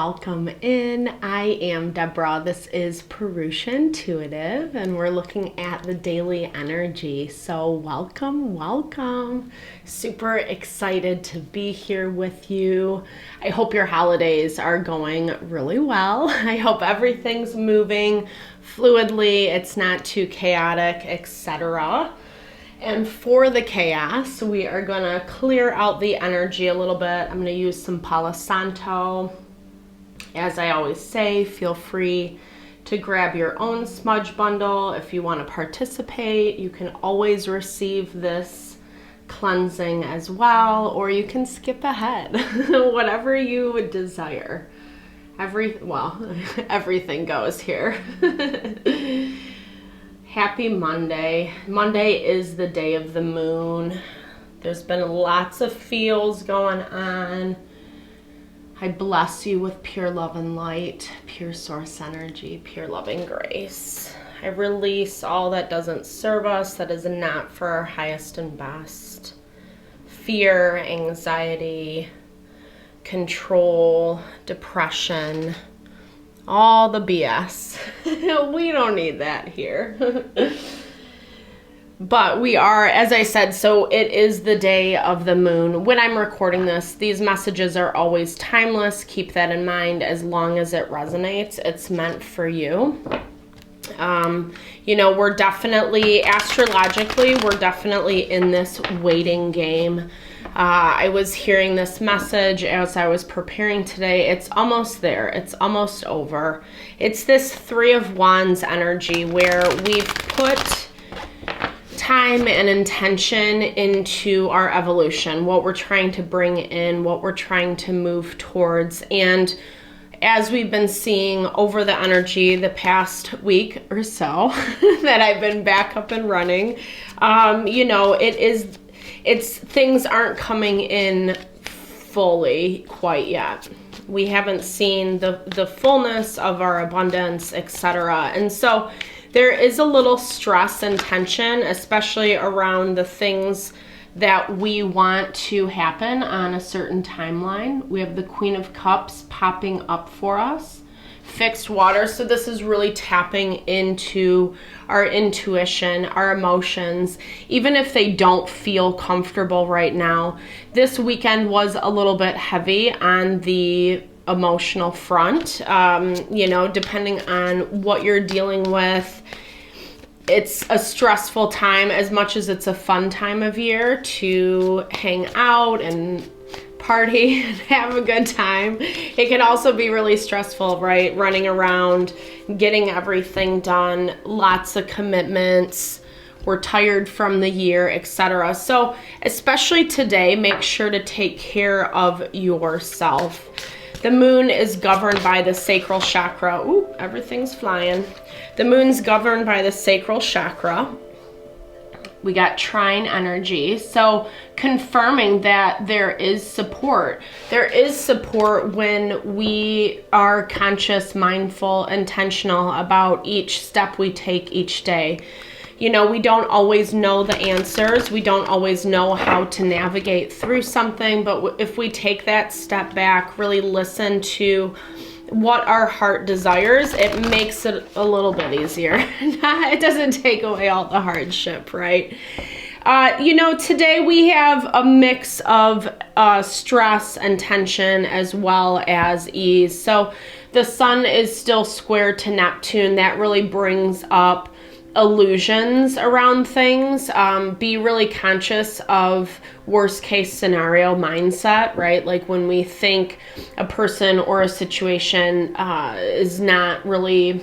welcome in. I am Deborah. This is Purusha Intuitive, and we're looking at the daily energy. So welcome. Super excited to be here with you. I hope your holidays are going really well. I hope everything's moving fluidly. It's not too chaotic, etc. And for the chaos, we are going to clear out the energy a little bit. I'm going to use some Palo Santo. As I always say, feel free to grab your own smudge bundle. If you want to participate, you can always receive this cleansing as well, or you can skip ahead, whatever you would desire. Everything goes here. Happy Monday. Monday is the day of the moon. There's been lots of feels going on. I bless you with pure love and light, pure source energy, pure loving grace. I release all that doesn't serve us, that is not for our highest and best. Fear, anxiety, control, depression, all the BS. We don't need that here. But we are, as I said, so it is the day of the moon. When I'm recording this, these messages are always timeless. Keep that in mind. As long as it resonates, it's meant for you. We're definitely, astrologically, we're definitely in this waiting game. I was hearing this message as I was preparing today. It's almost there. It's almost over. It's this Three of Wands energy where we've put time and intention into our evolution, what we're trying to bring in, what we're trying to move towards. And as we've been seeing over the energy the past week or so that I've been back up and running, it's things aren't coming in fully quite yet. We haven't seen the fullness of our abundance, etc. And so there is a little stress and tension, especially around the things that we want to happen on a certain timeline. We have the Queen of Cups popping up for us. Fixed water, so this is really tapping into our intuition, our emotions, even if they don't feel comfortable right now. This weekend was a little bit heavy on the emotional front, depending on what you're dealing with. It's a stressful time as much as it's a fun time of year to hang out and party and have a good time. It can also be really stressful, right? Running around, getting everything done, lots of commitments. We're tired from the year, etc. So especially today, make sure to take care of yourself. The moon is governed by the sacral chakra. Ooh, everything's flying. The moon's governed by the sacral chakra. We got trine energy. So confirming that there is support. There is support when we are conscious, mindful, intentional about each step we take each day. We don't always know the answers. We don't always know how to navigate through something. But if we take that step back, really listen to what our heart desires, it makes it a little bit easier. It doesn't take away all the hardship, right? Today we have a mix of stress and tension as well as ease. So the sun is still square to Neptune. That really brings up illusions around things. Be really conscious of worst case scenario mindset, right? Like when we think a person or a situation is not really,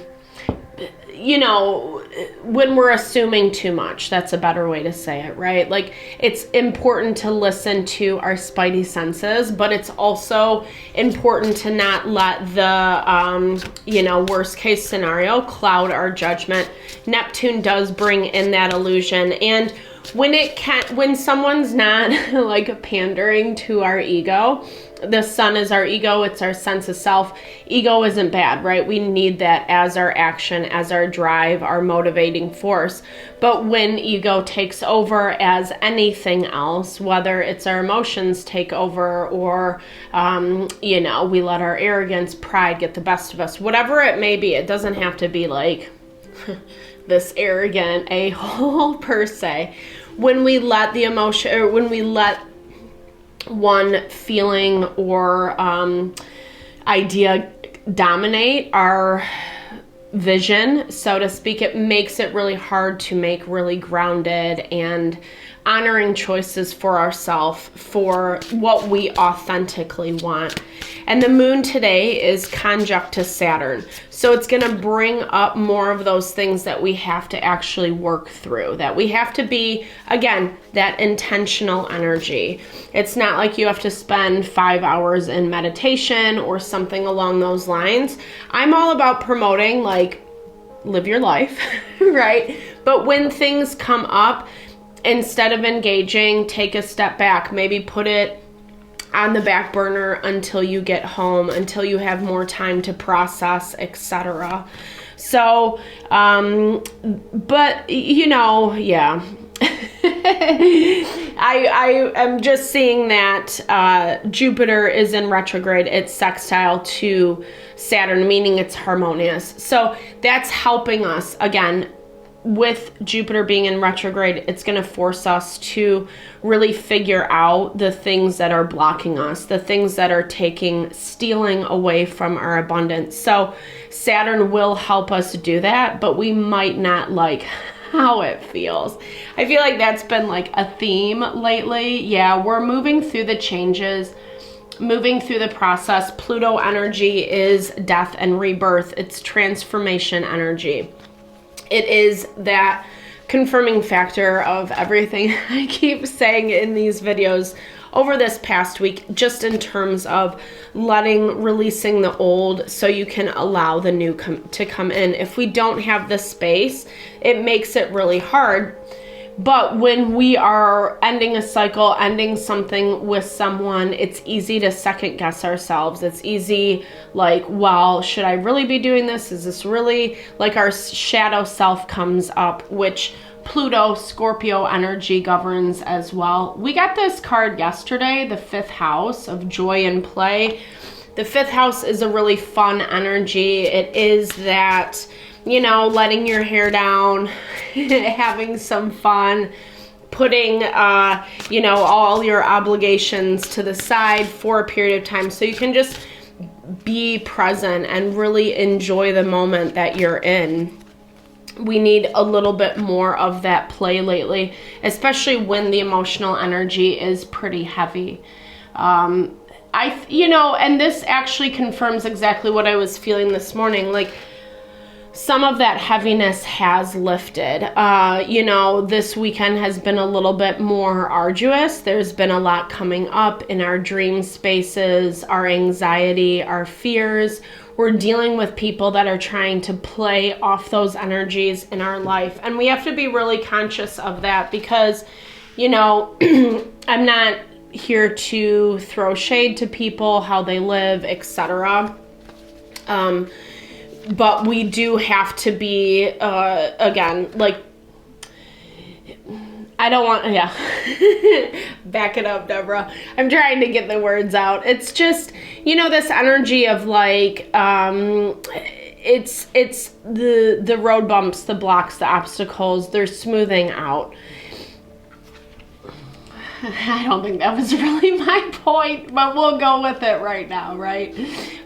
when we're assuming too much, that's a better way to say it, right? Like it's important to listen to our spidey senses, but it's also important to not let the, worst case scenario cloud our judgment. Neptune does bring in that illusion. And when someone's not like pandering to our ego, the sun is our ego, it's our sense of self. Ego isn't bad, right? We need that as our action, as our drive, our motivating force. But when ego takes over as anything else, whether it's our emotions take over or, you know, we let our arrogance, pride get the best of us, whatever it may be, it doesn't have to be like this arrogant a-hole per se. When we let the emotion, or when we let one feeling or idea dominate our vision, so to speak, it makes it really hard to make really grounded and honoring choices for ourselves, for what we authentically want. And the moon today is conjunct to Saturn. So it's going to bring up more of those things that we have to actually work through, that we have to be, again, that intentional energy. It's not like you have to spend 5 hours in meditation or something along those lines. I'm all about promoting, like, live your life, right? But when things come up, instead of engaging, take a step back, maybe put it on the back burner until you get home, until you have more time to process, etc. So, but you know, yeah. I am just seeing that Jupiter is in retrograde. It's sextile to Saturn, meaning it's harmonious. So that's helping us, again, with Jupiter being in retrograde, it's going to force us to really figure out the things that are blocking us, the things that are stealing away from our abundance. So Saturn will help us do that, but we might not like how it feels. I feel like that's been like a theme lately. Yeah, we're moving through the changes, moving through the process. Pluto energy is death and rebirth. It's transformation energy. It is that confirming factor of everything I keep saying in these videos over this past week, just in terms of releasing the old so you can allow the new to come in. If we don't have the space, it makes it really hard. But when we are ending a cycle, ending something with someone, it's easy to second guess ourselves. It's easy, like, well, should I really be doing this? Is this really, like, our shadow self comes up, which Pluto, Scorpio energy governs as well. We got this card yesterday, the 5th house of joy and play. The 5th house is a really fun energy. It is that, you know, letting your hair down, having some fun, putting, you know, all your obligations to the side for a period of time so you can just be present and really enjoy the moment that you're in. We need a little bit more of that play lately, especially when the emotional energy is pretty heavy. You know, and this actually confirms exactly what I was feeling this morning. Like, some of that heaviness has lifted. You know, this weekend has been a little bit more arduous. There's been a lot coming up in our dream spaces, our anxiety, our fears. We're dealing with people that are trying to play off those energies in our life. And we have to be really conscious of that because, you know, I'm not here to throw shade to people, how they live, etc. But we do have to be, again, like, I don't want, yeah, back it up, Deborah. I'm trying to get the words out. It's just, you know, this energy of like, it's the road bumps, the blocks, the obstacles, they're smoothing out. I don't think that was really my point, but we'll go with it right now, right?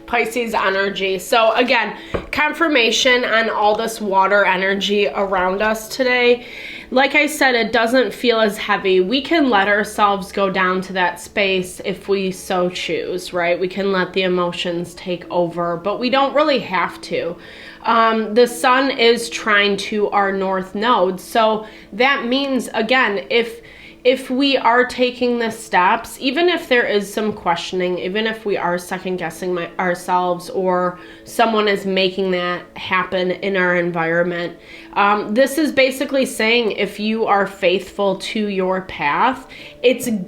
Pisces energy. So again, confirmation on all this water energy around us today. Like I said, it doesn't feel as heavy. We can let ourselves go down to that space if we so choose, right? We can let the emotions take over, but we don't really have to. The sun is trying to our north node. So that means, again, if if we are taking the steps, even if there is some questioning, even if we are second guessing ourselves or someone is making that happen in our environment, this is basically saying if you are faithful to your path,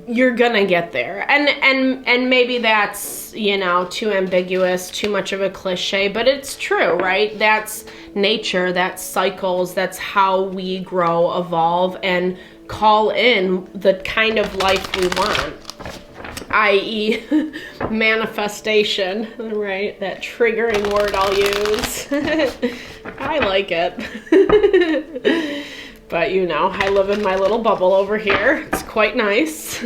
you're gonna get there. And maybe that's, you know, too ambiguous, too much of a cliche, but it's true, right? That's nature, that's cycles, that's how we grow, evolve, and call in the kind of life we want, i.e. manifestation, right? That triggering word I'll use. I like it. But you know, I live in my little bubble over here. It's quite nice.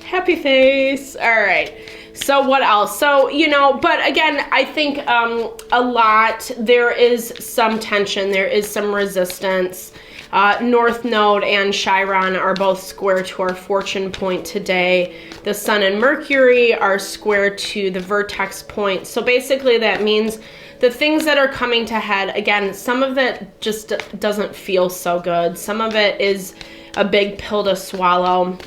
Happy face. All right. So what else? So, you know, but again, I think there is some tension. There is some resistance. North Node and Chiron are both square to our fortune point today. The Sun and Mercury are square to the vertex point. So basically that means the things that are coming to head, again, some of it just doesn't feel so good. Some of it is a big pill to swallow.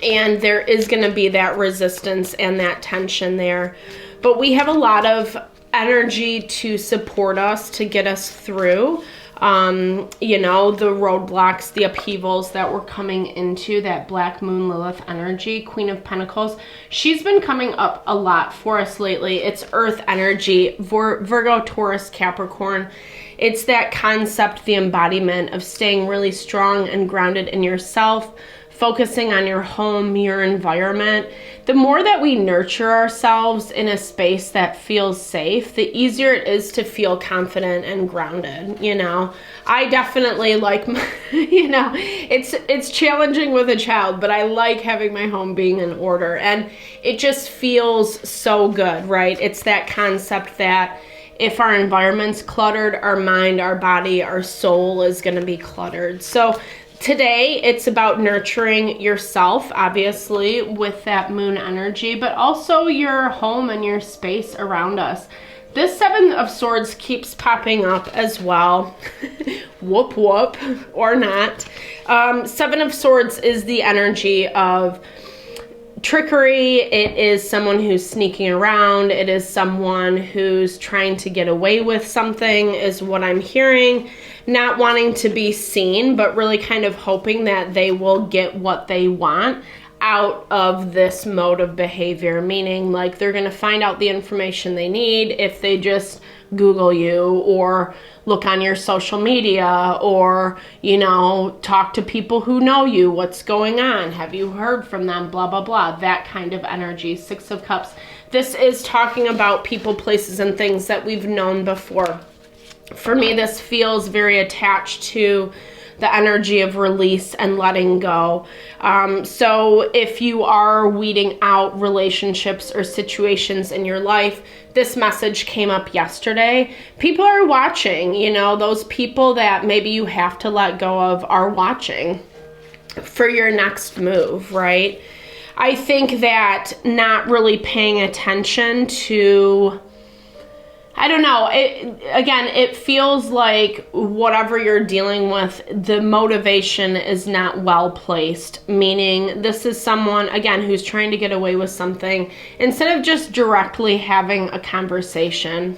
And there is going to be that resistance and that tension there. But we have a lot of energy to support us, to get us through. You know, the roadblocks, the upheavals that we're coming into, that Black Moon Lilith energy, Queen of Pentacles. She's been coming up a lot for us lately. It's Earth energy, Virgo, Taurus, Capricorn. It's that concept, the embodiment of staying really strong and grounded in yourself, focusing on your home, your environment. The more that we nurture ourselves in a space that feels safe, the easier it is to feel confident and grounded, you know. I definitely like, you know, it's challenging with a child, but I like having my home being in order, and it just feels so good, right? It's that concept that if our environment's cluttered, our mind, our body, our soul is going to be cluttered. So today, it's about nurturing yourself, obviously, with that moon energy, but also your home and your space around us. This Seven of Swords keeps popping up as well. Whoop, whoop, or not. Seven of Swords is the energy of trickery. It is someone who's sneaking around. It is someone who's trying to get away with something, is what I'm hearing. Not wanting to be seen, but really kind of hoping that they will get what they want out of this mode of behavior, meaning like they're going to find out the information they need if they just Google you or look on your social media or, you know, talk to people who know you. What's going on? Have you heard from them? Blah, blah, blah. That kind of energy. Six of Cups. This is talking about people, places, and things that we've known before. For me, this feels very attached to the energy of release and letting go. So if you are weeding out relationships or situations in your life, this message came up yesterday. People are watching, you know, those people that maybe you have to let go of are watching for your next move, right? I think that not really paying attention to, I don't know, it feels like whatever you're dealing with, the motivation is not well placed, meaning this is someone, again, who's trying to get away with something instead of just directly having a conversation,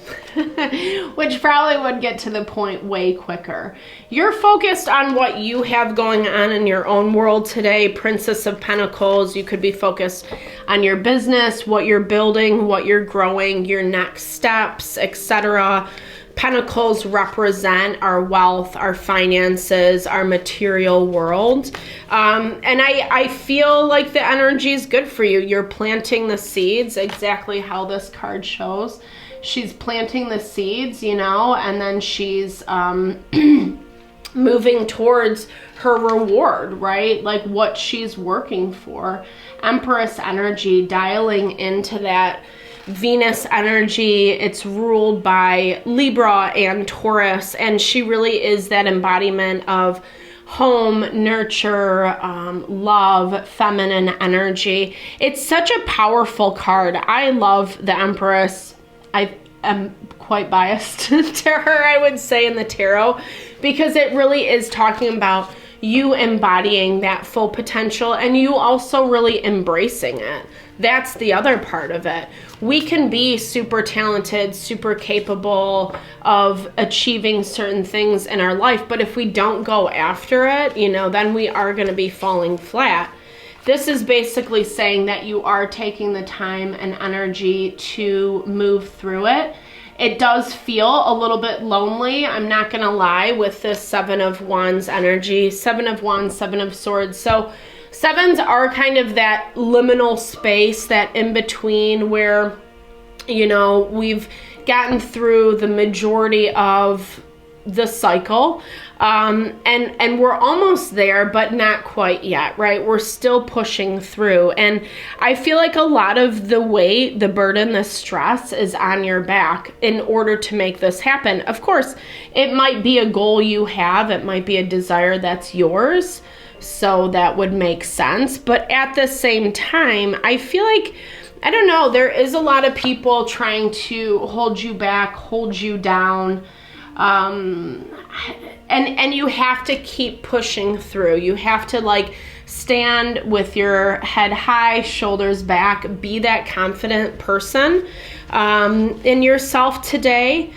which probably would get to the point way quicker. You're focused on what you have going on in your own world today, Princess of Pentacles. You could be focused on your business, what you're building, what you're growing, your next steps, etc. Pentacles represent our wealth, our finances, our material world. And I feel like the energy is good for you. You're planting the seeds, exactly how this card shows. She's planting the seeds, you know, and then she's moving towards her reward, right? Like what she's working for. Empress energy, dialing into that Venus energy. It's ruled by Libra and Taurus, and she really is that embodiment of home, nurture, love, feminine energy. It's such a powerful card. I love the Empress. I am quite biased to her, I would say, in the tarot, because it really is talking about you embodying that full potential and you also really embracing it. That's the other part of it. We can be super talented, super capable of achieving certain things in our life, but if we don't go after it, you know, then we are going to be falling flat. This is basically saying that you are taking the time and energy to move through it. It does feel a little bit lonely, I'm not going to lie, with this Seven of Wands energy. Seven of Wands, Seven of Swords. So sevens are kind of that liminal space, that in between where, you know, we've gotten through the majority of the cycle, and we're almost there, but not quite yet, right? We're still pushing through, and I feel like a lot of the weight, the burden, the stress is on your back in order to make this happen. Of course, it might be a goal you have, it might be a desire that's yours, so that would make sense, but at the same time, I feel like, I don't know, there is a lot of people trying to hold you back, hold you down, and you have to keep pushing through. You have to like stand with your head high, shoulders back, be that confident person in yourself today,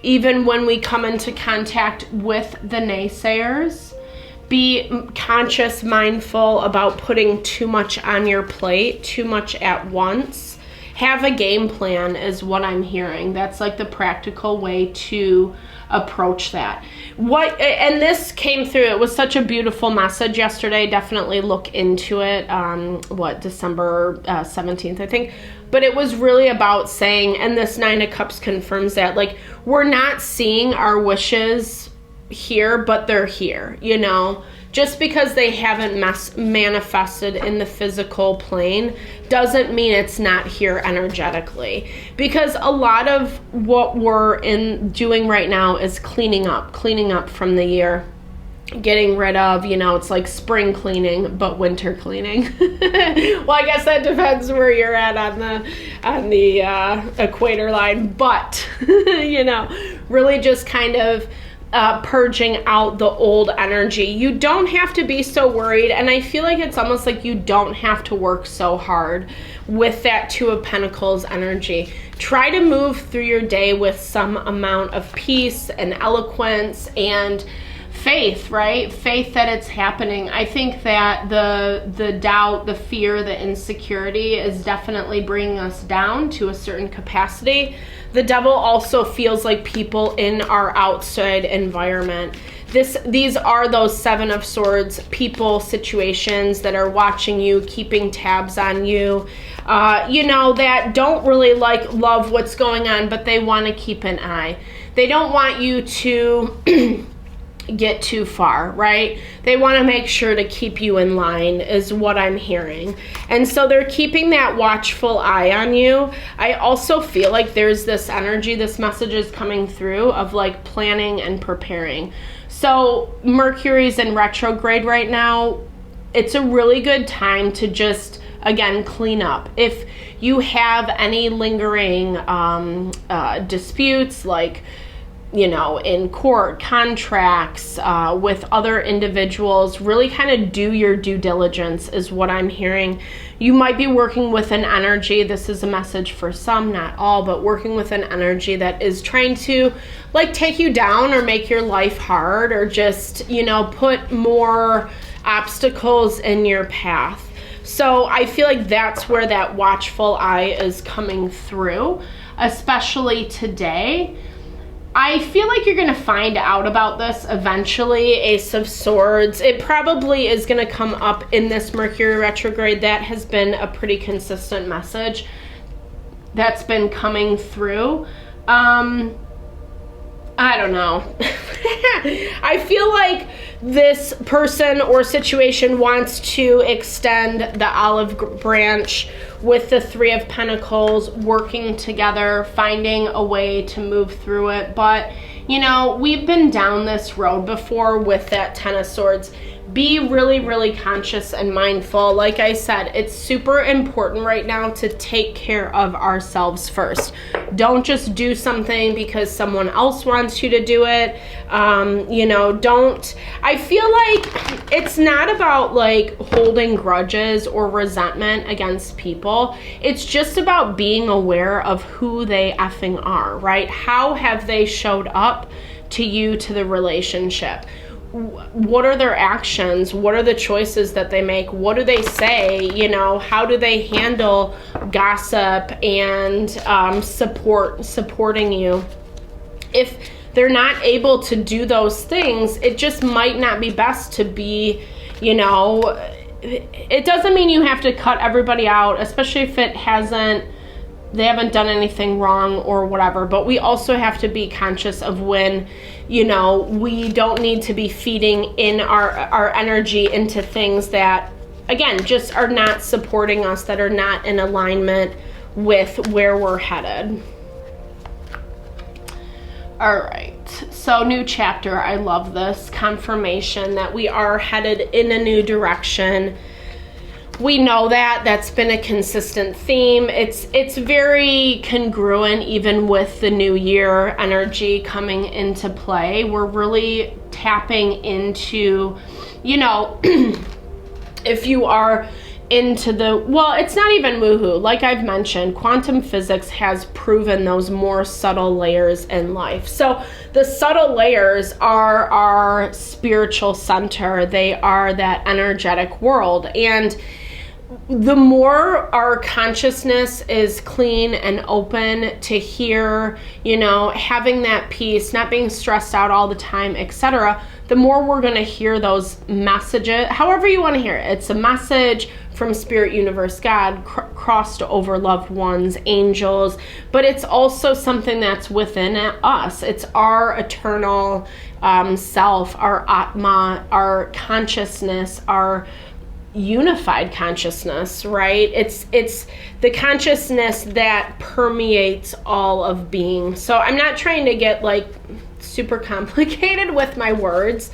even when we come into contact with the naysayers. Be conscious, mindful about putting too much on your plate, too much at once. Have a game plan is what I'm hearing. That's like the practical way to approach that. And this came through, it was such a beautiful message yesterday. Definitely look into it. December 17th, I think. But it was really about saying, and this Nine of Cups confirms that, like, we're not seeing our wishes here, but they're here, you know. Just because they haven't manifested in the physical plane doesn't mean it's not here energetically. Because a lot of what we're doing right now is cleaning up from the year. Getting rid of, you know, it's like spring cleaning, but winter cleaning. Well, I guess that depends where you're at on the equator line. But, you know, really just kind of purging out the old energy. You don't have to be so worried, and I feel like it's almost like you don't have to work so hard with that Two of Pentacles energy. Try to move through your day with some amount of peace and eloquence and faith, right? Faith that it's happening. I think that the doubt, the fear, the insecurity is definitely bringing us down to a certain capacity. The devil also feels like people in our outside environment. These are those Seven of Swords people, situations that are watching you, keeping tabs on you, you know, that don't really love what's going on, but they want to keep an eye. They don't want you to get too far, right? They want to make sure to keep you in line is what I'm hearing. And so they're keeping that watchful eye on you. I also feel like there's this energy, this message is coming through of like planning and preparing. So Mercury's in retrograde right now. It's a really good time to just, again, clean up. If you have any lingering disputes, like, you know, in court, contracts, with other individuals, really kind of do your due diligence is what I'm hearing. You might be working with an energy, this is a message for some, not all, but working with an energy that is trying to like take you down or make your life hard or just, you know, put more obstacles in your path. So I feel like that's where that watchful eye is coming through, especially today. I feel like you're going to find out about this eventually, Ace of Swords. It probably is going to come up in this Mercury retrograde. That has been a pretty consistent message that's been coming through. I don't know. I feel like this person or situation wants to extend the olive branch with the Three of Pentacles, working together, finding a way to move through it. But, you know, we've been down this road before with that Ten of Swords. be really, really conscious and mindful. Like I said, it's super important right now to take care of ourselves first. Don't just do something because someone else wants you to do it. You know, I feel like it's not about like holding grudges or resentment against people. It's just about being aware of who they effing are, right? How have they showed up to you, to the relationship? What are their actions? What are the choices that they make? What do they say? You know, how do they handle gossip and supporting you? If they're not able to do those things, it just might not be best to be, you know, it doesn't mean you have to cut everybody out, especially if they haven't done anything wrong or whatever. But we also have to be conscious of when, you know, we don't need to be feeding in our energy into things that, again, just are not supporting us, that are not in alignment with where we're headed. All right, so new chapter. I love this confirmation that we are headed in a new direction. We know that's been a consistent theme. It's very congruent even with the new year energy coming into play. We're really tapping into, you know, if you are into it's not even woohoo. Like I've mentioned, quantum physics has proven those more subtle layers in life. So the subtle layers are our spiritual center. They are that energetic world. And the more our consciousness is clean and open to hear, you know, having that peace, not being stressed out all the time, etc., the more we're going to hear those messages, however you want to hear it. It's a message from Spirit, Universe, God, crossed over loved ones, angels, but it's also something that's within us. It's our eternal self, our Atma, our consciousness, our unified consciousness, right? It's the consciousness that permeates all of being. So I'm not trying to get like super complicated with my words,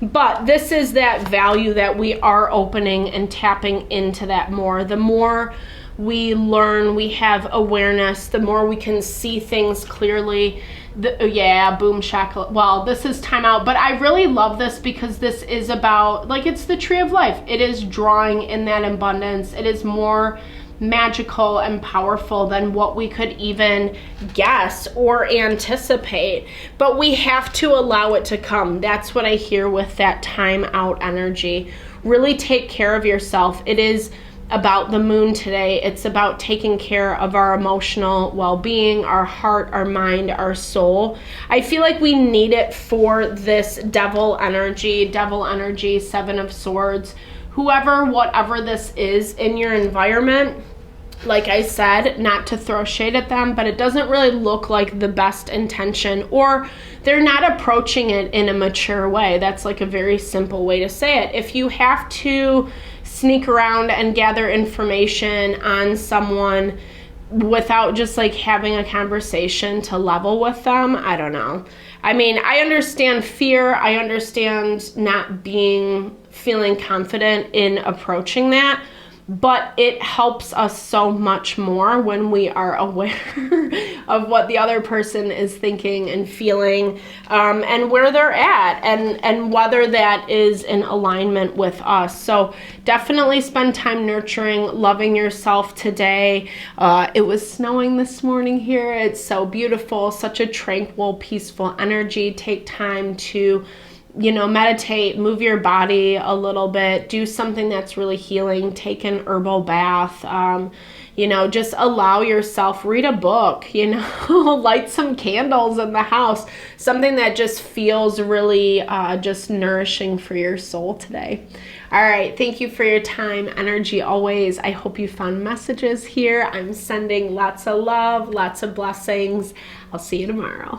but this is that value that we are opening and tapping into that more. The more we learn, we have awareness, the more we can see things clearly. Boom shackle. Well, this is time out, but I really love this because this is about, like, it's the tree of life. It is drawing in that abundance. It is more magical and powerful than what we could even guess or anticipate, but we have to allow it to come. That's what I hear with that time out energy. Really take care of yourself. It is about the moon today. It's about taking care of our emotional well-being, our heart, our mind, our soul. I feel like we need it for this devil energy, Seven of Swords, whoever, whatever this is in your environment. Like I said, not to throw shade at them, but it doesn't really look like the best intention, or they're not approaching it in a mature way. That's like a very simple way to say it. If you have to sneak around and gather information on someone without just like having a conversation to level with them, I don't know. I mean, I understand fear. I understand not feeling confident in approaching that. But it helps us so much more when we are aware of what the other person is thinking and feeling, and where they're at, and whether that is in alignment with us. So definitely spend time nurturing, loving yourself today. It was snowing this morning here. It's so beautiful, such a tranquil, peaceful energy. Take time to, you know, meditate, move your body a little bit, do something that's really healing, take an herbal bath, you know, just allow yourself, read a book, you know, light some candles in the house, something that just feels really just nourishing for your soul today. All right, thank you for your time, energy always. I hope you found messages here. I'm sending lots of love, lots of blessings. I'll see you tomorrow.